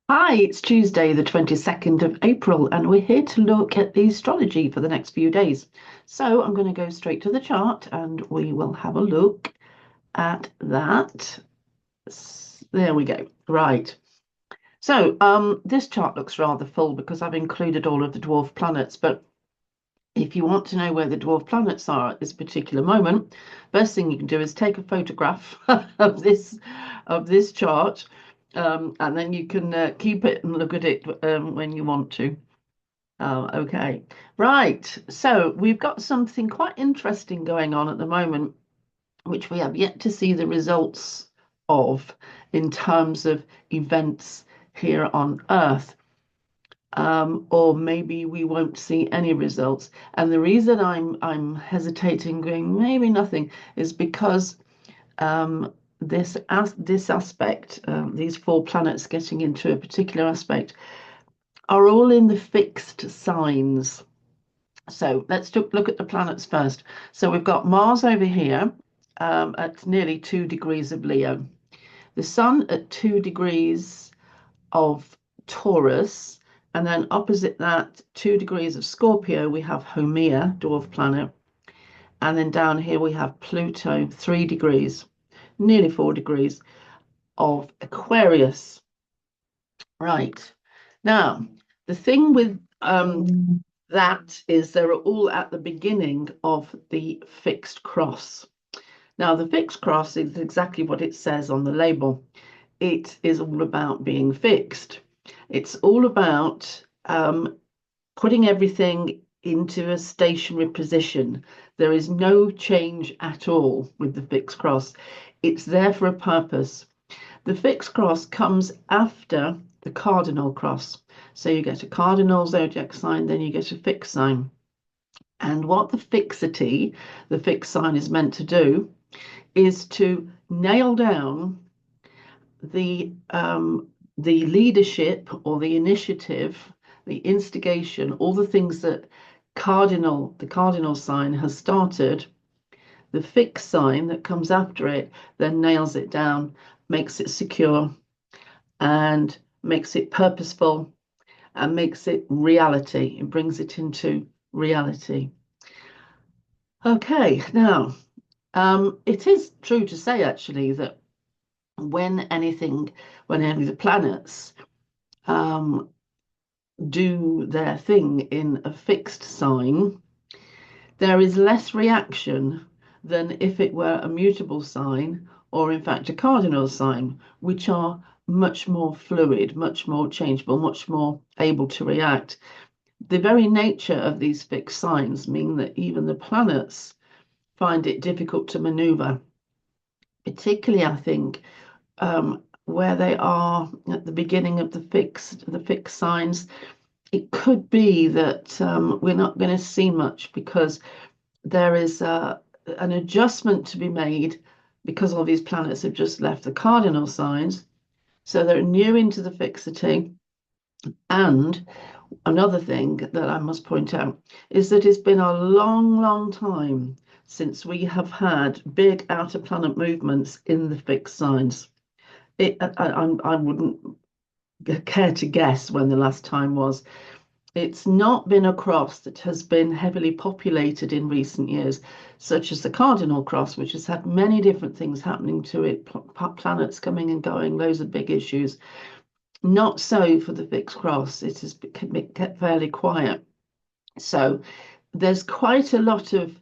Hi, it's Tuesday, the 22nd of April, and we're here to look at the astrology for the next few days. So I'm going to go straight to the chart and we will have a look at that. There we go. Right. So this chart looks rather full because I've included all of the dwarf planets, but if you want to know where the dwarf planets are at this particular moment, first thing you can do is take a photograph of this chart, and then you can keep it and look at it when you want to. Okay, right. So we've got something quite interesting going on at the moment, which we have yet to see the results of in terms of events here on Earth, or maybe we won't see any results. And the reason I'm hesitating, going maybe nothing, is because this aspect, these four planets getting into a particular aspect, are all in the fixed signs. So let's look at the planets first. So we've got Mars over here at nearly 2 degrees of Leo, the Sun at 2 degrees of Taurus, and then opposite that, 2 degrees of Scorpio, we have Haumea, dwarf planet. And then down here we have Pluto, 3 degrees, nearly 4 degrees of Aquarius. Right. Now, the thing with that is they're all at the beginning of the fixed cross. Now, the fixed cross is exactly what it says on the label. It is all about being fixed. It's all about putting everything into a stationary position. There is no change at all with the fixed cross. It's there for a purpose. The fixed cross comes after the cardinal cross. So you get a cardinal zodiac sign, then you get a fixed sign. And what the fixed sign is meant to do is to nail down the leadership or the initiative, the instigation, all the things that the cardinal sign has started. The fixed sign that comes after it then nails it down, makes it secure, and makes it purposeful, and makes it reality. It brings it into reality. Okay, now it is true to say actually that when any of the planets um, do their thing in a fixed sign, there is less reaction than if it were a mutable sign or, in fact, a cardinal sign, which are much more fluid, much more changeable, much more able to react. The very nature of these fixed signs mean that even the planets find it difficult to maneuver, particularly, I think, where they are at the beginning of the fixed signs. It could be that we're not going to see much because there is an adjustment to be made because all these planets have just left the cardinal signs. So they're new into the fixity. And another thing that I must point out is that it's been a long, long time since we have had big outer planet movements in the fixed signs. I wouldn't care to guess when the last time was. It's not been a cross that has been heavily populated in recent years, such as the cardinal cross, which has had many different things happening to it, planets coming and going, loads of big issues. Not so for the fixed cross. It has kept fairly quiet. So there's quite a lot of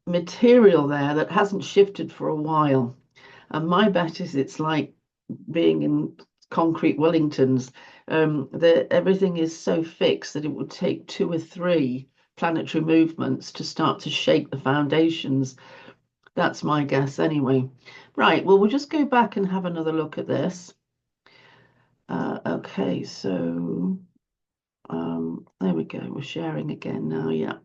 material there that hasn't shifted for a while. And my bet is it's like being in concrete Wellingtons. Everything is so fixed that it would take 2 or 3 planetary movements to start to shake the foundations. That's my guess anyway. Right, well, we'll just go back and have another look at this. Okay, so there we go. We're sharing again now. Yeah.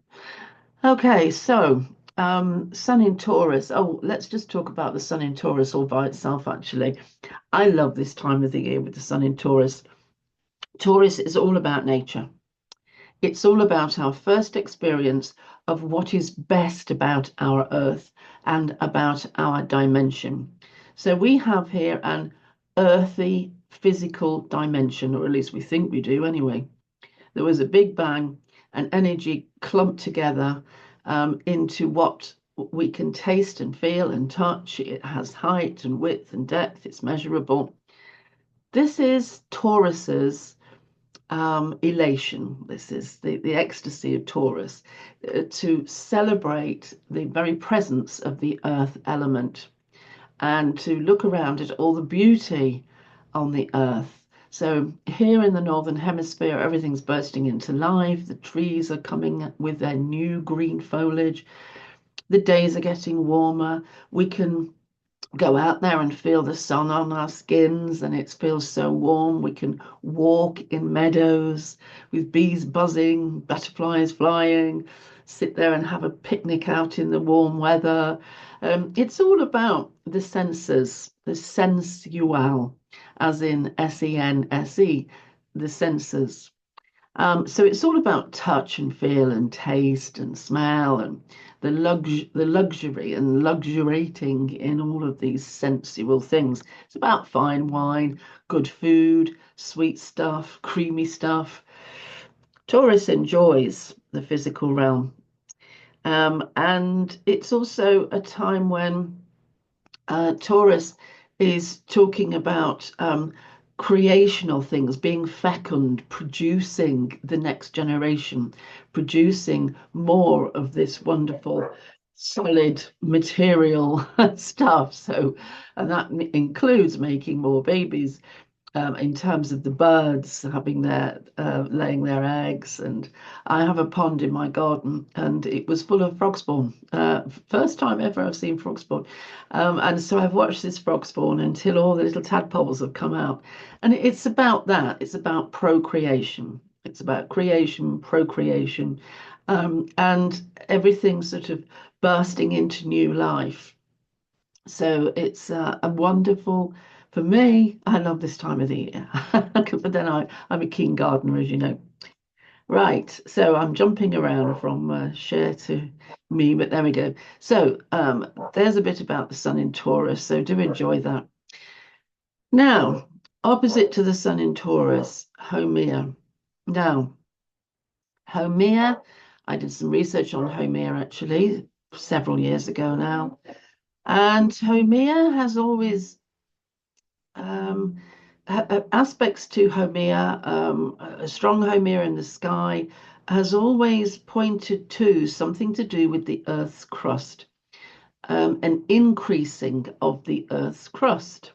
Okay, so Sun in Taurus. Oh, let's just talk about the Sun in Taurus all by itself, actually. I love this time of the year with the Sun in Taurus. Taurus is all about nature. It's all about our first experience of what is best about our Earth and about our dimension. So we have here an earthy physical dimension, or at least we think we do anyway. There was a big bang, and energy clumped together into what we can taste and feel and touch. It has height and width and depth, it's measurable. This is Taurus's elation. This is the ecstasy of Taurus, to celebrate the very presence of the earth element and to look around at all the beauty on the earth. So here in the Northern Hemisphere, everything's bursting into life. The trees are coming with their new green foliage. The days are getting warmer. We can go out there and feel the sun on our skins, and it feels so warm. We can walk in meadows with bees buzzing, butterflies flying, sit there and have a picnic out in the warm weather. It's all about the senses, the sensual, as in SENSE, the senses. So it's all about touch and feel and taste and smell and the luxury and luxuriating in all of these sensual things. It's about fine wine, good food, sweet stuff, creamy stuff. Taurus enjoys the physical realm. And it's also a time when Taurus is talking about creational things, being fecund, producing the next generation, producing more of this wonderful solid material stuff. So, and that includes making more babies, in terms of the birds having their laying their eggs. And I have a pond in my garden, and it was full of frog spawn. First time ever I've seen frog spawn, and so I've watched this frog spawn until all the little tadpoles have come out. And it's about that. It's about procreation. It's about creation, procreation, and everything sort of bursting into new life. So it's a wonderful, for me, I love this time of the year. But then I'm a keen gardener, as you know. Right, so I'm jumping around from share to me, but there we go. So there's a bit about the sun in Taurus, so do enjoy that. Now, opposite to the sun in Taurus, Haumea. Now, Haumea, I did some research on Haumea actually several years ago now. And Haumea has always um, aspects to Haumea, a strong Haumea in the sky has always pointed to something to do with the Earth's crust, an increasing of the Earth's crust.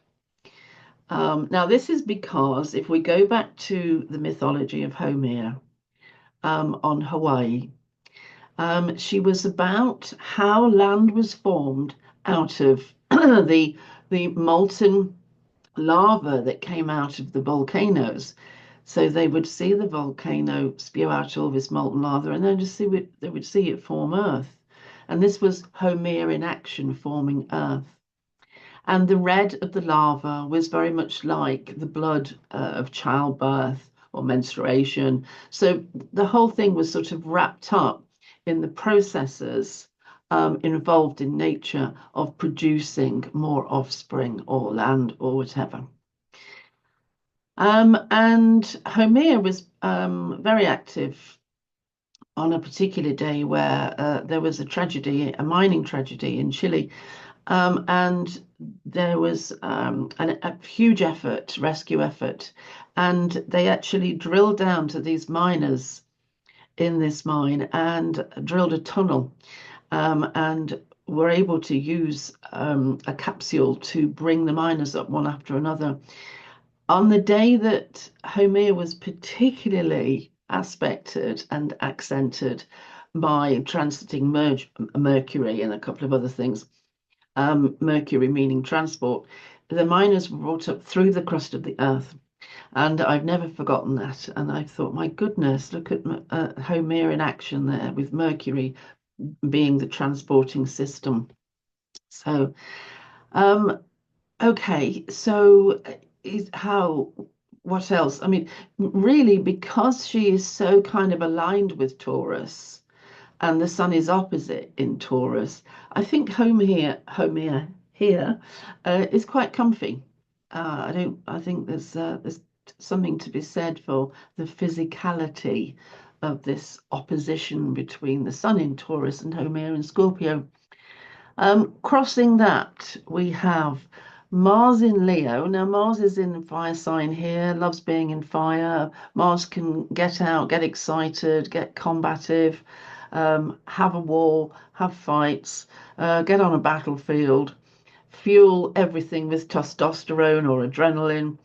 Now, this is because if we go back to the mythology of Haumea on Hawaii, she was about how land was formed out of the molten lava that came out of the volcanoes. So they would see the volcano spew out all this molten lava, and then they would see it form Earth. And this was Haumea in action, forming Earth. And the red of the lava was very much like the blood of childbirth or menstruation. So the whole thing was sort of wrapped up in the processes involved in nature of producing more offspring or land or whatever. And Haumea was very active on a particular day where there was a tragedy, a mining tragedy in Chile. And there was a huge effort, rescue effort, and they actually drilled down to these miners in this mine and drilled a tunnel, and were able to use a capsule to bring the miners up one after another. On the day that Haumea was particularly aspected and accented by transiting Mercury and a couple of other things, Mercury meaning transport, the miners were brought up through the crust of the earth. And I've never forgotten that. And I thought, my goodness, look at Haumea in action there with Mercury being the transporting system. So, okay, so what else? I mean, really, because she is so kind of aligned with Taurus and the sun is opposite in Taurus, I think Haumea here is quite comfy. I think there's something to be said for the physicality of this opposition between the Sun in Taurus and Haumea in Scorpio. Crossing that, we have Mars in Leo. Now, Mars is in fire sign here, loves being in fire. Mars can get out, get excited, get combative, have a war, have fights, get on a battlefield, fuel everything with testosterone or adrenaline,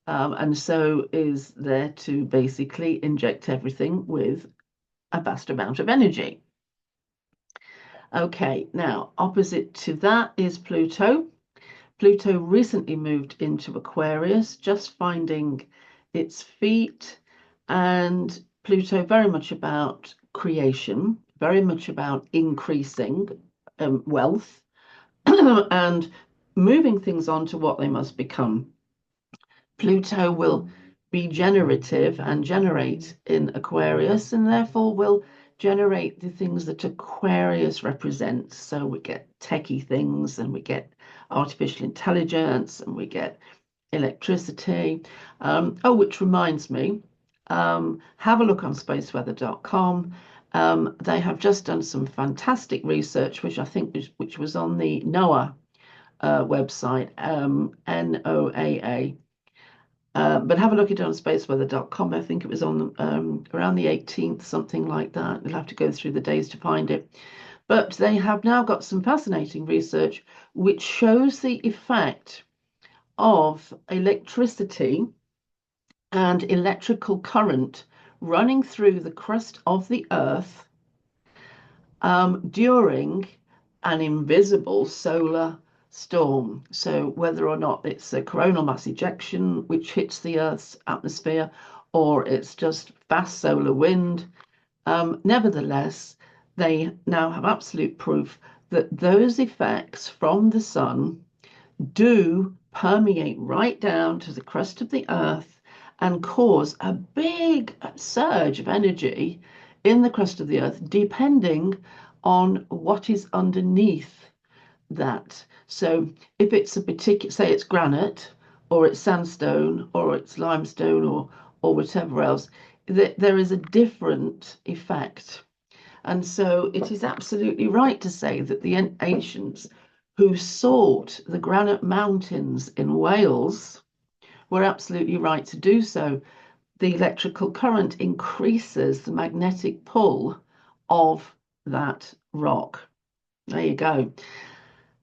and so is there to basically inject everything with a vast amount of energy. Okay, now opposite to that is Pluto. Pluto recently moved into Aquarius, just finding its feet, and Pluto very much about creation, very much about increasing wealth and moving things on to what they must become. Pluto will be generative and generate in Aquarius, and therefore will generate the things that Aquarius represents. So we get techie things, and we get artificial intelligence, and we get electricity. Which reminds me, have a look on spaceweather.com. They have just done some fantastic research, which I think which was on the NOAA website, NOAA. But have a look at it on spaceweather.com. I think it was on around the 18th, something like that. You'll have to go through the days to find it. But they have now got some fascinating research which shows the effect of electricity and electrical current running through the crust of the Earth during an invisible solar storm. So whether or not it's a coronal mass ejection which hits the Earth's atmosphere, or it's just fast solar wind, nevertheless, they now have absolute proof that those effects from the sun do permeate right down to the crust of the Earth and cause a big surge of energy in the crust of the Earth, depending on what is underneath that. So if it's a particular, say it's granite, or it's sandstone, or it's limestone, or whatever else, there is a different effect. And so it is absolutely right to say that the ancients who sought the granite mountains in Wales were absolutely right to do so. The electrical current increases the magnetic pull of that rock. There you go.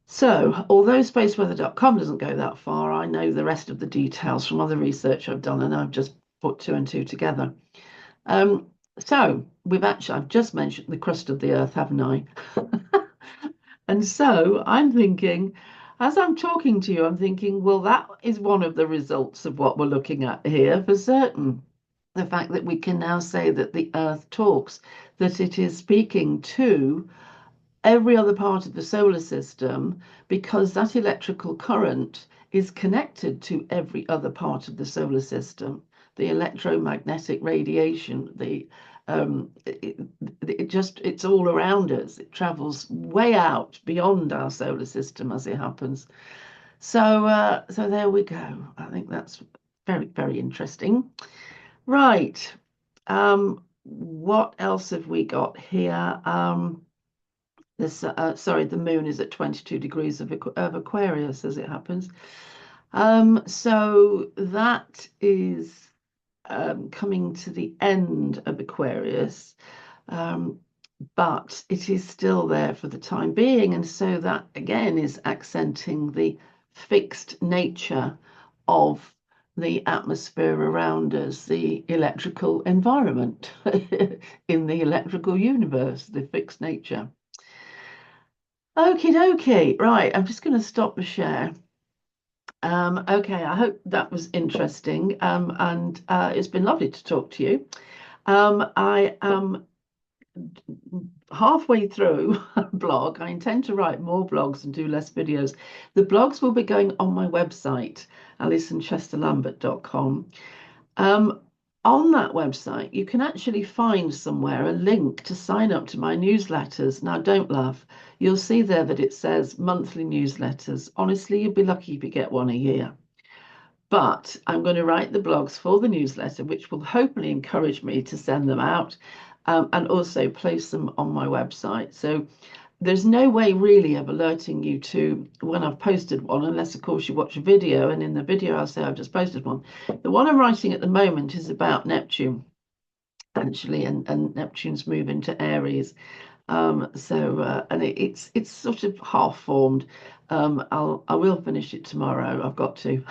So, although spaceweather.com doesn't go that far, I know the rest of the details from other research I've done, and I've just put two and two together. So I've just mentioned the crust of the Earth, haven't I? And so I'm thinking, as I'm talking to you, I'm thinking, well, that is one of the results of what we're looking at here for certain. The fact that we can now say that the Earth talks, that it is speaking to every other part of the solar system, because that electrical current is connected to every other part of the solar system. The electromagnetic radiation, it's all around us. It travels way out beyond our solar system as it happens. So there we go. I think that's very, very interesting. Right. What else have we got here? The moon is at 22 degrees of Aquarius as it happens. So that is coming to the end of Aquarius, but it is still there for the time being. And so that again is accenting the fixed nature of the atmosphere around us, the electrical environment in the electrical universe, the fixed nature. Okie dokie. Right, I'm just going to stop the share. Okay, I hope that was interesting, and it's been lovely to talk to you. I am halfway through a blog. I intend to write more blogs and do less videos. The blogs will be going on my website, AlisonChesterLambert.com. On that website, you can actually find somewhere a link to sign up to my newsletters. Now, don't laugh. You'll see there that it says monthly newsletters. Honestly, you'd be lucky if you get one a year. But I'm going to write the blogs for the newsletter, which will hopefully encourage me to send them out, and also place them on my website. So there's no way really of alerting you to when I've posted one, unless of course you watch a video, and in the video I'll say I've just posted one. The one I'm writing at the moment is about Neptune, actually, and Neptune's move into Aries. And it's sort of half formed. I will finish it tomorrow. I've got to.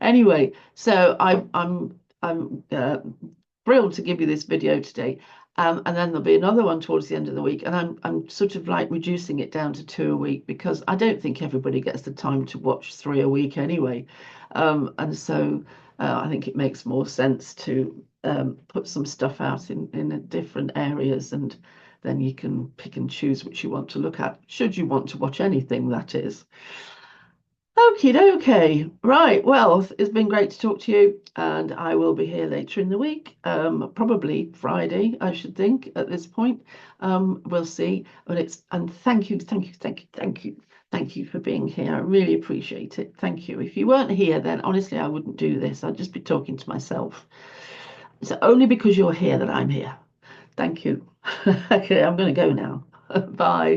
Anyway, so I'm thrilled to give you this video today. And then there'll be another one towards the end of the week, and I'm sort of like reducing it down to 2 a week because I don't think everybody gets the time to watch 3 a week anyway. And so I think it makes more sense to put some stuff out in different areas, and then you can pick and choose which you want to look at, should you want to watch anything, that is. Okie dokie. Right. Well, it's been great to talk to you, and I will be here later in the week, probably Friday, I should think, at this point. We'll see. And thank you, thank you, thank you, thank you, thank you for being here. I really appreciate it. Thank you. If you weren't here, then honestly, I wouldn't do this. I'd just be talking to myself. It's only because you're here that I'm here. Thank you. Okay, I'm going to go now. Bye.